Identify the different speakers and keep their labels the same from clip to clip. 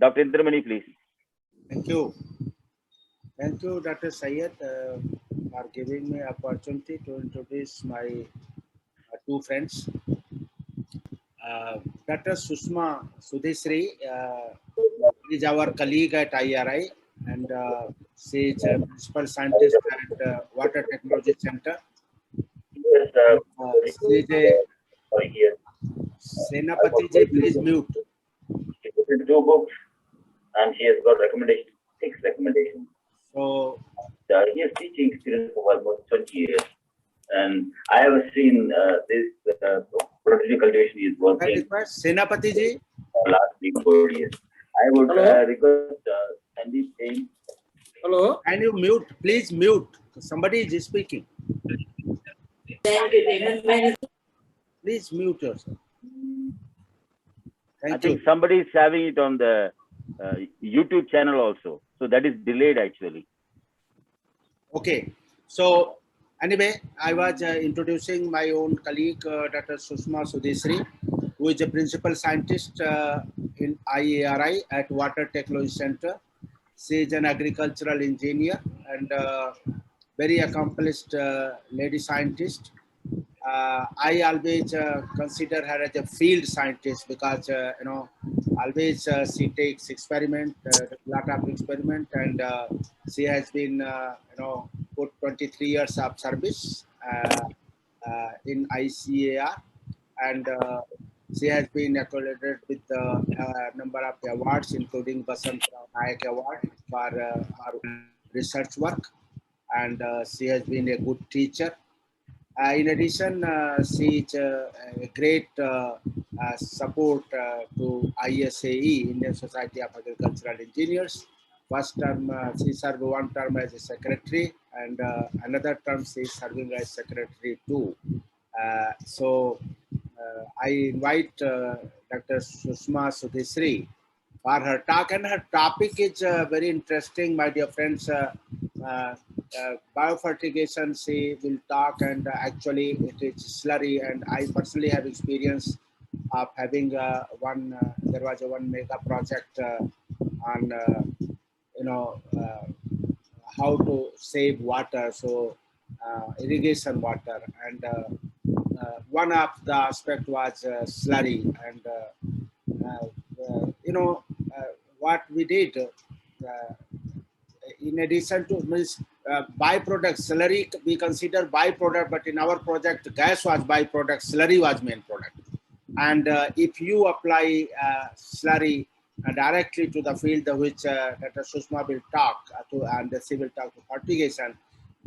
Speaker 1: Dr. Indramani, please.
Speaker 2: Thank you. Thank you, Dr. Syed, for giving me opportunity to introduce my two friends. Dr. Sushma Sudhesri is our colleague at IRI, and she is a principal scientist at Water Technology Center. She is a Senapati ji, please mute.
Speaker 1: She put in 2 books, and she has got 6 recommendations.
Speaker 2: So
Speaker 1: he has teaching experience for almost 20 years, and I have seen this protege cultivation is working.
Speaker 2: Senapati ji,
Speaker 1: last 3-4 years. I would request Sandeep Jain.
Speaker 3: Hello.
Speaker 2: Can you mute? Please mute. Somebody is speaking. Please mute yourself.
Speaker 1: I
Speaker 2: Thank
Speaker 1: think
Speaker 2: you.
Speaker 1: somebody is having it on the YouTube channel also. So that is delayed actually.
Speaker 2: Okay. So anyway, I was introducing my own colleague, Dr. Sushma Sudhesri, who is a principal scientist in IARI at Water Technology Center. She is an agricultural engineer and very accomplished lady scientist. I always consider her as a field scientist because always she takes experiment, lot of experiment, and she has been put 23 years of service in ICAR, and she has been accredited with a number of awards, including Basant Nayak Award for her research work, and she has been a good teacher. In addition, she is a great support to ISAE, Indian Society of Agricultural Engineers. First term, she served 1 term as a secretary, and another term she is serving as secretary too. So I invite Dr. Sushma Sudhesri for her talk, and her topic is very interesting, my dear friends. Biofertigation, she will talk, and actually it is slurry, and I personally have experience of having there was one mega project on how to save water, so irrigation water, and one of the aspect was slurry, and what we did in addition to byproduct, slurry we consider byproduct, but in our project gas was byproduct, slurry was main product. And if you apply slurry directly to the field, which Dr. Sushma will talk to, and she will talk to fertigation,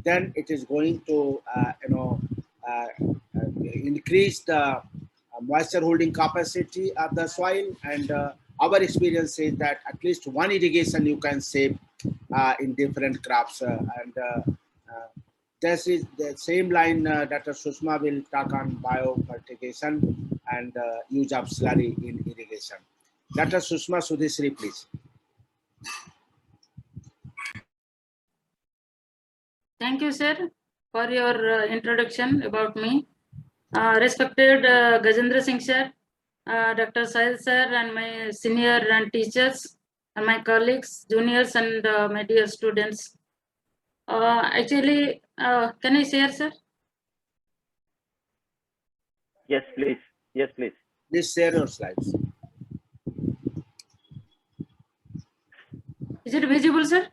Speaker 2: then it is going to increase the moisture holding capacity of the soil, and our experience is that at least one irrigation you can save in different crops, and this is the same line. Dr. Sushma will talk on biofertigation and use of slurry in irrigation. Dr. Sushma Sudhesri, please.
Speaker 4: Thank you, sir, for your introduction about me. Respected Gajendra Singh sir, Dr. Syed sir, and my senior and teachers, and my colleagues, juniors, and my dear students. Actually, can I share, sir?
Speaker 1: Yes, please. Yes, please.
Speaker 2: Please share your slides.
Speaker 4: Is it visible, sir?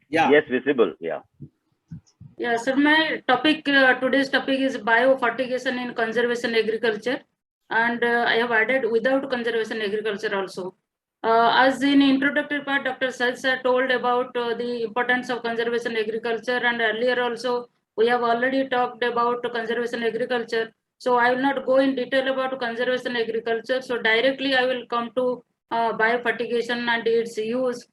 Speaker 2: Yeah.
Speaker 1: Yes, visible. Yeah.
Speaker 4: Yeah, sir. My topic, today's topic is biofertigation in conservation agriculture, and I have added without conservation agriculture also. As in introductory part, Dr. Syed sir told about the importance of conservation agriculture, and earlier also we have already talked about conservation agriculture. So I will not go in detail about conservation agriculture. So directly I will come to biofertigation and its use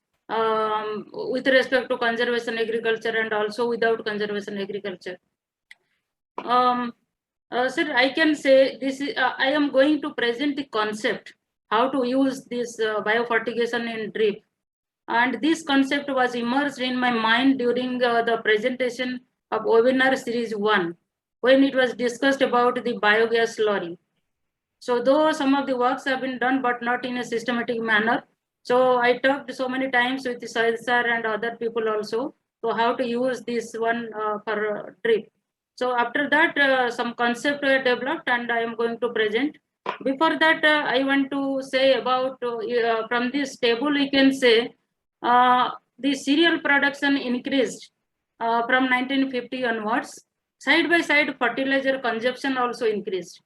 Speaker 4: with respect to conservation agriculture and also without conservation agriculture. Sir, I can say this is, I am going to present the concept how to use this biofertigation in drip, and this concept was immersed in my mind during the presentation of webinar series 1 when it was discussed about the biogas slurry. So though some of the works have been done but not in a systematic manner, So I talked so many times with the Sahil sir and other people also, so how to use this one for drip. So after that, some concept were developed and I am going to present. Before that, I want to say about from this table we can say the cereal production increased from 1950 onwards. Side by side, fertilizer consumption also increased.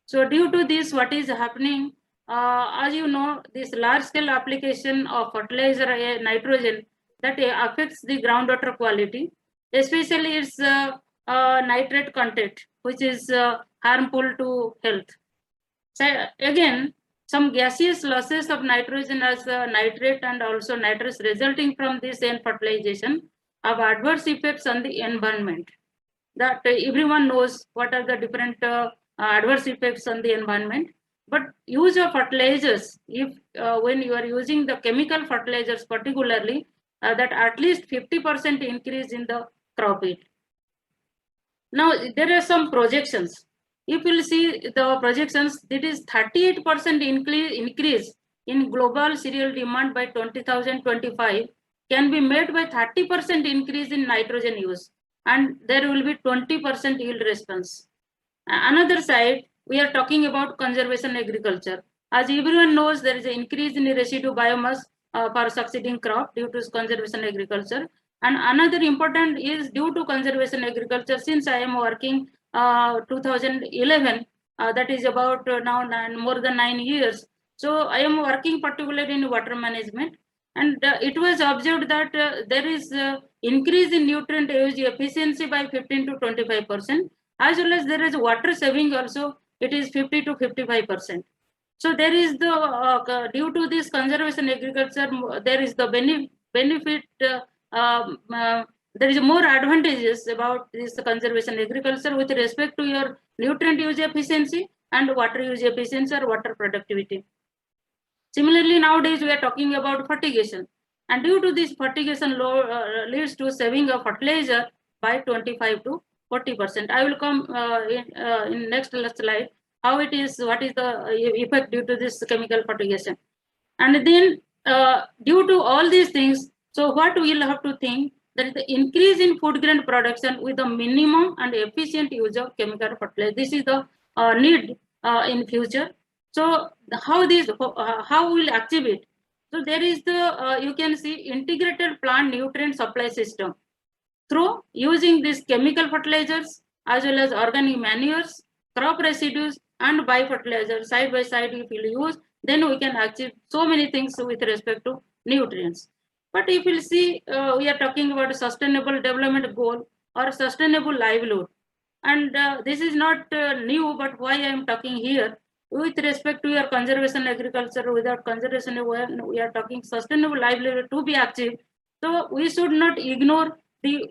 Speaker 4: So due to this, what is happening? As you know, this large scale application of fertilizer nitrogen that affects the groundwater quality, especially its nitrate content, which is harmful to health. So again, some gaseous losses of nitrogen as nitrate and also nitrous resulting from this end fertilization have adverse effects on the environment. That everyone knows what are the different adverse effects on the environment. But use of fertilizers, if when you are using the chemical fertilizers particularly, that at least 50% increase in the crop yield. Now there are some projections. If you see the projections, it is 38% increase in global cereal demand by 2025 can be made by 30% increase in nitrogen use, and there will be 20% yield response. Another side, we are talking about conservation agriculture. As everyone knows, there is an increase in the residue biomass for succeeding crop due to conservation agriculture. And another important is due to conservation agriculture. Since I am working 2011, that is about now more than 9 years. So I am working particularly in water management, and it was observed that there is increase in nutrient use efficiency by 15 to 25%, as well as there is water saving also. It is 50 to 55%. So there is the due to this conservation agriculture, there is the benefit. There is more advantages about this conservation agriculture with respect to your nutrient use efficiency and water use efficiency or water productivity. Similarly, nowadays we are talking about fertigation, and due to this fertigation leads to saving of fertilizer by 25 to 40%. I will come in next slide how it is, what is the effect due to this chemical fertigation. And then due to all these things, so what we will have to think, that is the increase in food grain production with the minimum and efficient use of chemical fertilizer. This is the need in future. So how we will achieve it? So there is the you can see integrated plant nutrient supply system through using these chemical fertilizers as well as organic manures, crop residues, and biofertilizers side by side. If we use, then we can achieve so many things with respect to nutrients. But if you see, we are talking about a sustainable development goal or sustainable livelihood, and this is not new. But why I am talking here? With respect to your conservation agriculture, without conservation, we are talking sustainable livelihood to be achieved. So we should not ignore the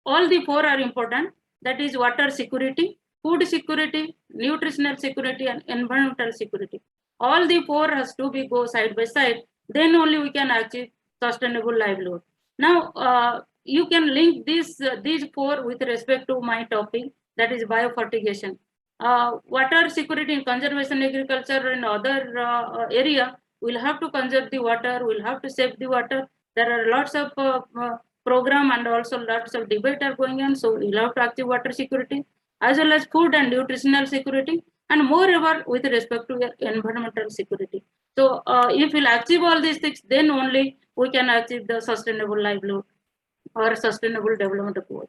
Speaker 4: all the four are important. That is water security, food security, nutritional security, and environmental security. All the four has to be go side by side. Then only we can achieve sustainable livelihood. Now you can link these four with respect to my topic, that is biofertigation. Water security in conservation agriculture and other area, we'll have to conserve the water, we'll have to save the water. There are lots of program and also lots of debate are going on. So we'll have to achieve water security as well as food and nutritional security, and moreover with respect to environmental security. So if we'll achieve all these things, then only we can achieve the sustainable livelihood or sustainable development goal.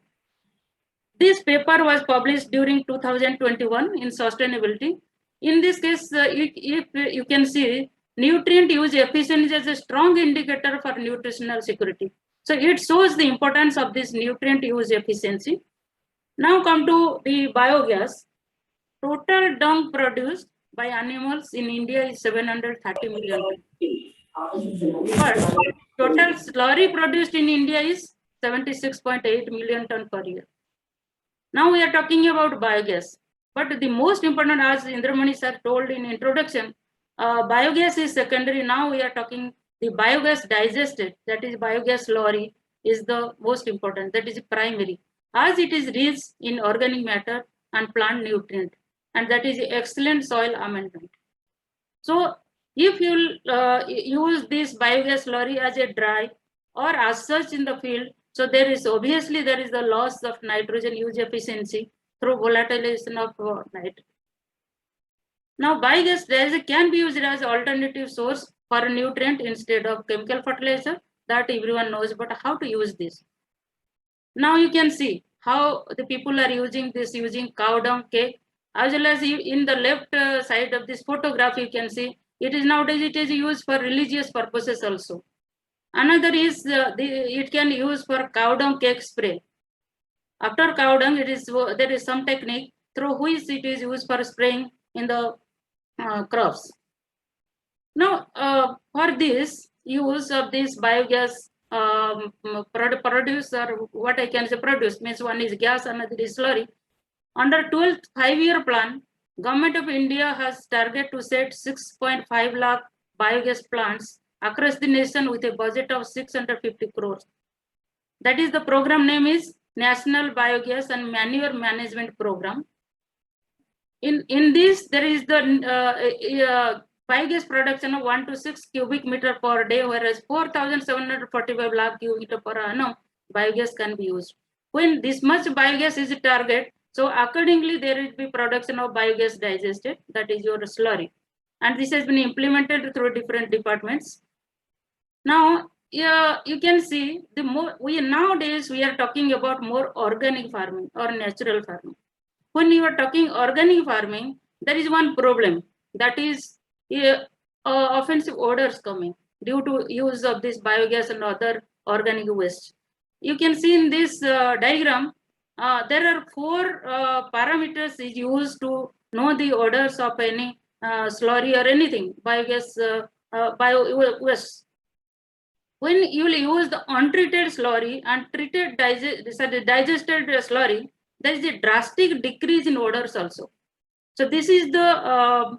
Speaker 4: This paper was published during 2021 in sustainability. In this case, if you can see, nutrient use efficiency is a strong indicator for nutritional security. So it shows the importance of this nutrient use efficiency. Now come to the biogas. Total dung produced by animals in India is 730 million. But total slurry produced in India is 76.8 million ton per year. Now we are talking about biogas, but the most important, as Indramani sir told in introduction, biogas is secondary. Now we are talking the biogas digested, that is biogas slurry, is the most important, that is primary, as it is rich in organic matter and plant nutrient, and that is excellent soil amendment. So if you use this biogas slurry as a dry or as such in the field, so there is obviously there is the loss of nitrogen use efficiency through volatilization of nitrogen. Now biogas can be used as alternative source for a nutrient instead of chemical fertilizer, that everyone knows, but how to use this? Now you can see how the people are using this, using cow dung cake, as well as in the left side of this photograph, you can see it is nowadays it is used for religious purposes also. Another is it can use for cow dung cake spray. After cow dung, there is some technique through which it is used for spraying in the crops. Now, for this use of this biogas produce, or what I can say produce, means one is gas, another is slurry. Under 12th 5-year plan, Government of India has target to set 6.5 lakh biogas plants across the nation with a budget of 650 crores. That is, the program name is National Biogas and Manure Management Program. In this, there is the biogas production of 1 to 6 cubic meter per day, whereas 4,745 lakh cubic meter per annum biogas can be used. When this much biogas is a target, so accordingly there will be production of biogas digested, that is your slurry, and this has been implemented through different departments. Now, you can see the more nowadays we are talking about more organic farming or natural farming. When you are talking organic farming, there is one problem, that is offensive odors coming due to use of this biogas and other organic waste. You can see in this diagram, there are 4 parameters is used to know the odors of any slurry or anything biogas bio waste. When you will use the untreated slurry and treated digested slurry, there is a drastic decrease in odors also. So this is the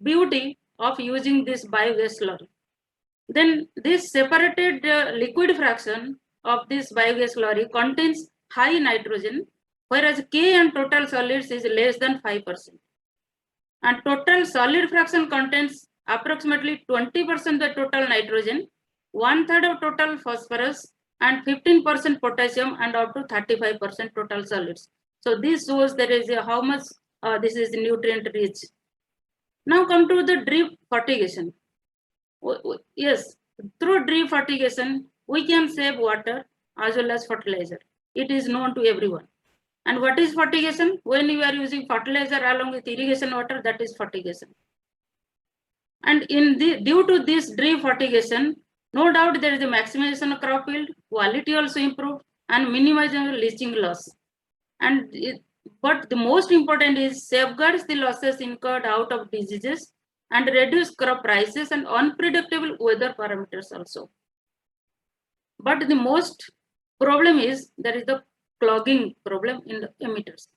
Speaker 4: beauty of using this biogas slurry. Then this separated liquid fraction of this biogas slurry contains high nitrogen, whereas K and total solids is less than 5%. And total solid fraction contains approximately 20% of the total nitrogen, 1/3 of total phosphorus, and 15% potassium, and up to 35% total solids. So this shows there is how much this is nutrient rich. Now come to the drip fertigation. Yes, through drip fertigation, we can save water as well as fertilizer. It is known to everyone. And what is fertigation? When you are using fertilizer along with irrigation water, that is fertigation. And due to this drip fertigation, no doubt there is a maximization of crop yield, quality also improved, and minimizing leaching loss. And but the most important is safeguards the losses incurred out of diseases and reduce crop prices and unpredictable weather parameters also. But the most problem is there is the clogging problem in the emitters.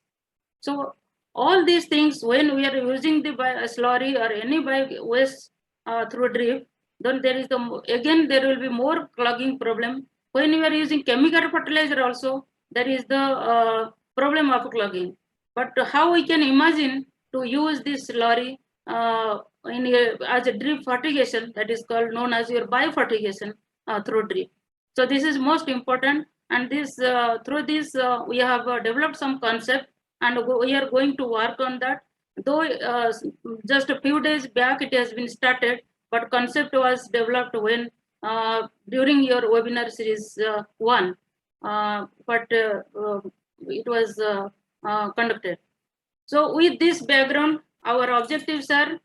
Speaker 4: So all these things, when we are using the slurry or any waste through drip, then there is again there will be more clogging problem. When you are using chemical fertilizer also, there is the problem of clogging. But how we can imagine to use this slurry as a drip fertigation, that is called known as your biofertigation through drip. So this is most important, and this through this we have developed some concept, and we are going to work on that. Though just a few days back it has been started, but concept was developed when during your webinar series 1, but it was conducted. So with this background, our objectives are,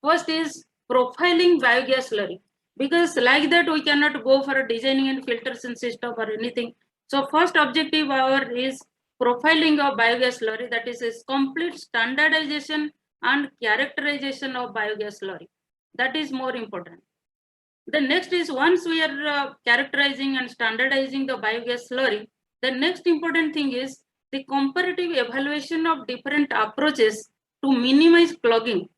Speaker 4: first is profiling biogas slurry, because like that we cannot go for a designing and filtration system or anything. So first objective our is profiling of biogas slurry, that is complete standardization and characterization of biogas slurry. That is more important. The next is, once we are characterizing and standardizing the biogas slurry, the next important thing is the comparative evaluation of different approaches to minimize clogging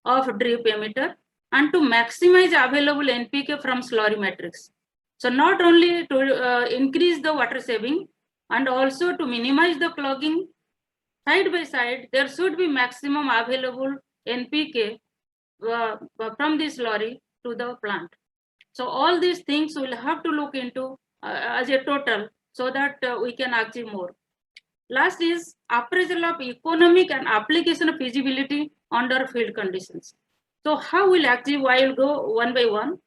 Speaker 4: of drip emitter and to maximize available NPK from slurry matrix. So not only to increase the water saving and also to minimize the clogging, side by side there should be maximum available NPK from this slurry to the plant. So all these things we'll have to look into as a total so that we can achieve more. Last is appraisal of economic and application of feasibility under field conditions. So how we'll achieve? I'll go one by one.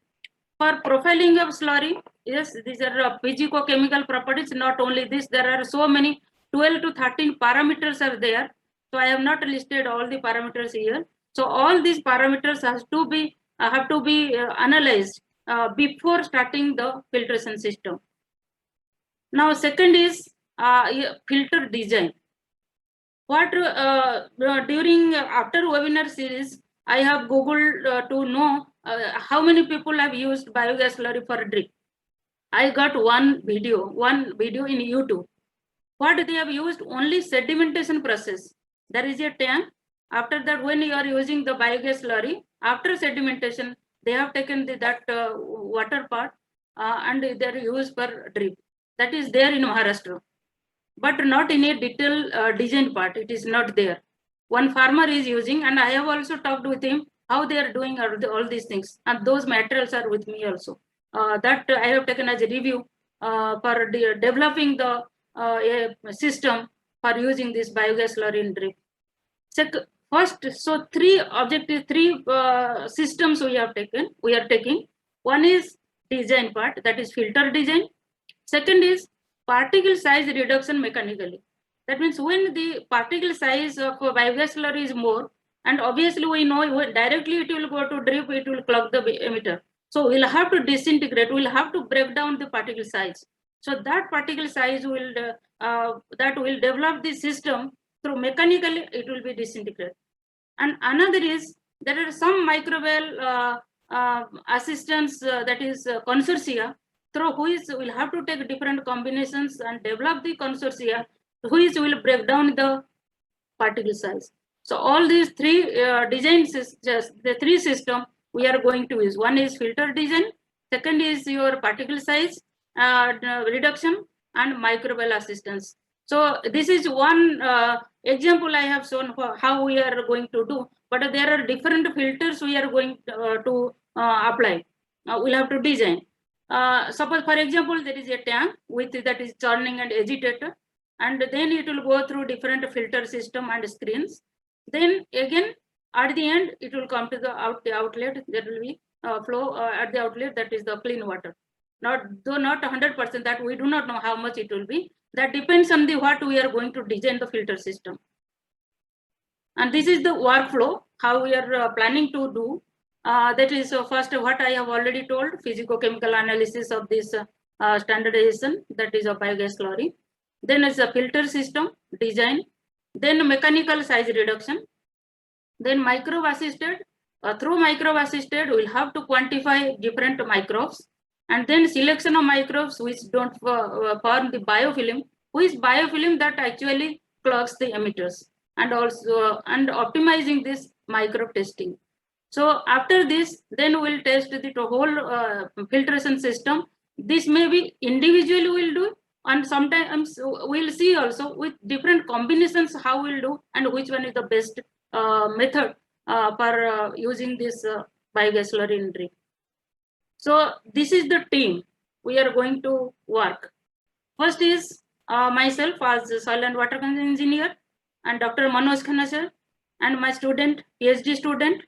Speaker 4: For profiling of slurry, yes, these are physicochemical properties. Not only this, there are so many 12 to 13 parameters are there. So I have not listed all the parameters here. So all these parameters have to be analyzed before starting the filtration system. Now, second is filter design. What during after webinar series, I have Googled to know how many people have used biogas slurry for drip. I got one video in YouTube. What they have used? Only sedimentation process. There is a tank. After that, when you are using the biogas slurry, after sedimentation, they have taken that water part and they are used for drip. That is there in Maharashtra, but not in a detailed design part. It is not there. One farmer is using, and I have also talked with him how they are doing all these things, and those materials are with me also. That I have taken as a review for developing the a system for using this biogas slurry in drip. First, so three systems we are taking. One is design part, that is filter design. Second is particle size reduction mechanically. That means when the particle size of biogas slurry is more, and obviously we know directly it will go to drip, it will clog the emitter. So we'll have to disintegrate, we'll have to break down the particle size. So that particle size will develop the system through mechanically it will be disintegrated. And another is there are some microbial assistance that is consortia through which we'll have to take different combinations and develop the consortia which will break down the particle size. So all these three designs, the three system we are going to use. One is filter design, second is your particle size reduction, and microbial assistance. So this is one example I have shown for how we are going to do, but there are different filters we are going to apply. We'll have to design. Suppose, for example, there is a tank with that is churning and agitator, and then it will go through different filter system and screens. Then again, at the end, it will come to the outlet. There will be flow at the outlet, that is the clean water. Not 100%, that we do not know how much it will be. That depends on the what we are going to design the filter system. And this is the workflow, how we are planning to do. That is first what I have already told, physicochemical analysis of this standardization, that is a biogas slurry. Then it's a filter system design, then mechanical size reduction, then microbe assisted. Through microbe assisted, we'll have to quantify different microbes, and then selection of microbes which don't form the biofilm, which biofilm that actually clogs the emitters, and also and optimizing this microbe testing. So after this, then we'll test the whole filtration system. This may be individually we'll do, and sometimes we'll see also with different combinations how we'll do and which one is the best method for using this biogas slurry in drip. So this is the team we are going to work. First is myself as a soil and water engineer, and Dr. Manoj Khanna sir, and my student, PhD student,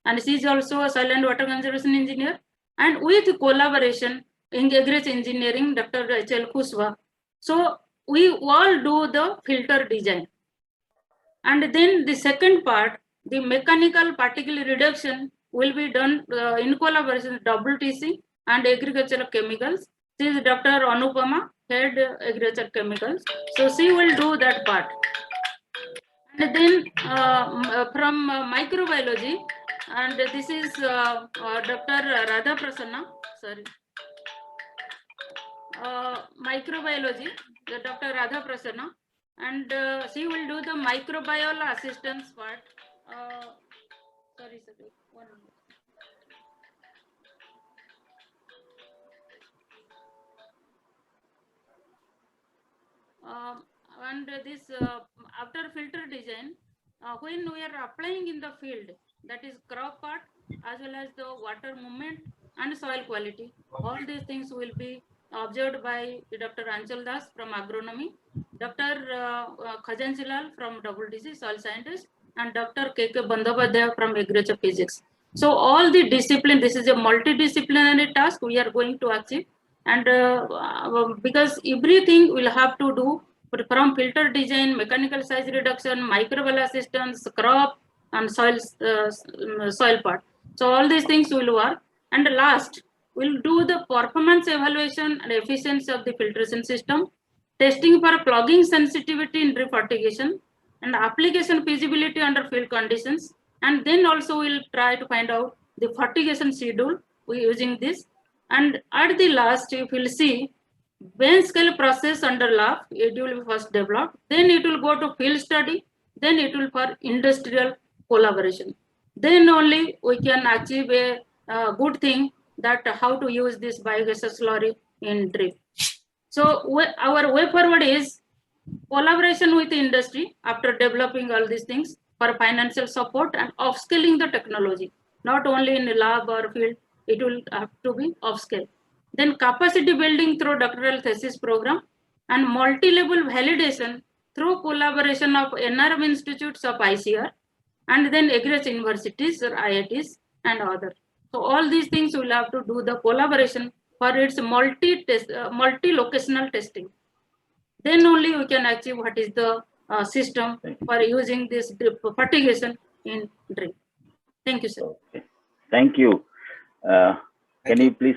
Speaker 4: and she is also a soil and water conservation engineer, and with collaboration in Agri engineering, Dr. H.L. Kushwa. So we all do the filter design. And then the second part, the mechanical particle reduction will be done in collaboration with WTC and Agricultural Chemicals. She is Dr. Anupama, head Agricultural Chemicals. So she will do that part. And then from microbiology, and this is Dr. Radha Prasanna, sorry. Microbiology, Dr. Radha Prasanna, and she will do the microbial assistance part. Sorry, 1 minute. And this after filter design, when we are applying in the field, that is crop part, as well as the water movement and soil quality. All these things will be observed by Dr. Anchal Das from agronomy, Dr. Khajan Silal from WDC soil scientist, and Dr. KK Bandyopadhyay from agriculture physics. So all the discipline, this is a multidisciplinary task we are going to achieve, and because everything will have to do from filter design, mechanical size reduction, microbial assistance, crop, and soil part. So all these things will work. And last, we'll do the performance evaluation and efficiency of the filtration system, testing for plugging sensitivity in drip fertigation, and application feasibility under field conditions. And then also we'll try to find out the fertigation schedule we using this. And at the last, if you'll see, bench scale process under lab, it will be first developed, then it will go to field study, then it will for industrial collaboration. Then only we can achieve a good thing that how to use this biogas slurry in drip. So our way forward is collaboration with the industry after developing all these things for financial support and upscaling the technology, not only in the lab or field, it will have to be upscale. Then capacity building through doctoral thesis program and multi-level validation through collaboration of NRM institutes of ICR and then agriculture universities or IITs and others. So all these things will have to do the collaboration for its multi-locational testing. Then only we can achieve what is the system for using this drip fertigation in drip. Thank you, sir.
Speaker 1: Okay. Thank you. Can you please